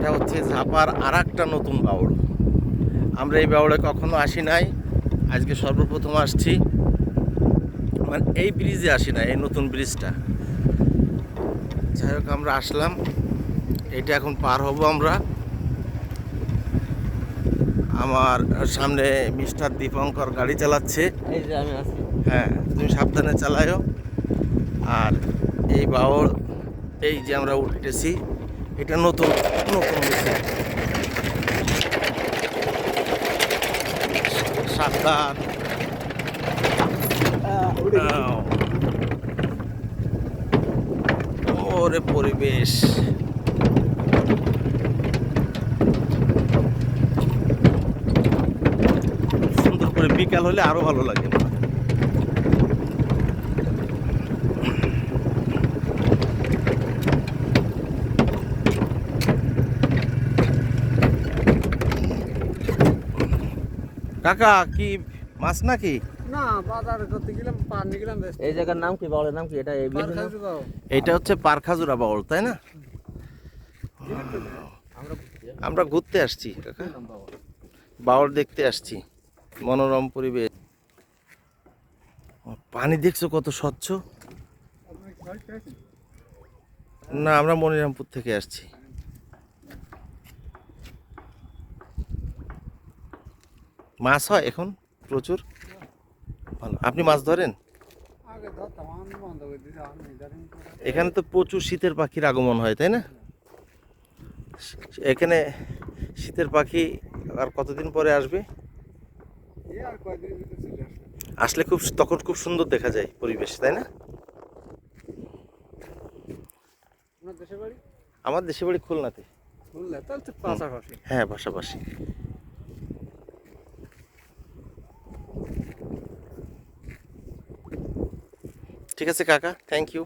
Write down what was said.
এটা হচ্ছে ঝাপার আর একটা নতুন বাউল। আমরা এই বাউলে কখনো আসি নাই, আজকে সর্বপ্রথম আসছি। মানে এই ব্রিজে আসি না, এই নতুন ব্রিজটা। যাই হোক আমরা আসলাম, এটা এখন পার হব আমরা। আমার সামনে মিস্টার দীপঙ্কর গাড়ি চালাচ্ছে। এই যে আমি আছি। হ্যাঁ, তুমি সাবধানে চালায়ও। আর এই বাউল, এই যে আমরা উঠতেছি, এটা নতুন নতুন হয়েছে। সাবধান। ওরে পরিবেশ, সুন্দর করে বিকাল হলে আরো ভালো লাগে। কাকা কি মাছ নাকি? না, বাজারে করতে গেলাম, পার নিয়ে গেলাম। এই জায়গার নাম কি, বাউলের নাম কি? এটা এই বিলের নাম? এটা হচ্ছে পারখাজুরা বাউল, তাই না? আমরা ঘুরতে আসছি কাকা, বাউল দেখতে আসছি। মনোরম পরিবেশ, পানি দেখছো কত স্বচ্ছ। না, আমরা মনিরামপুর থেকে আসছি। মাছ হয় এখন প্রচুর, ভালো। আপনি মাছ ধরেন? এখানে তো প্রচুর শীতের পাখির আগমন হয়, তাই না? এখানে শীতের পাখি আর কতদিন পরে আসবে? আসলে তখন খুব সুন্দর দেখা যায় পরিবেশ, তাই না? আমার দেশের বাড়ি খুলনাতে। হ্যাঁ, পাশাপাশি। ঠিক আছে কাকা, থ্যাংক ইউ।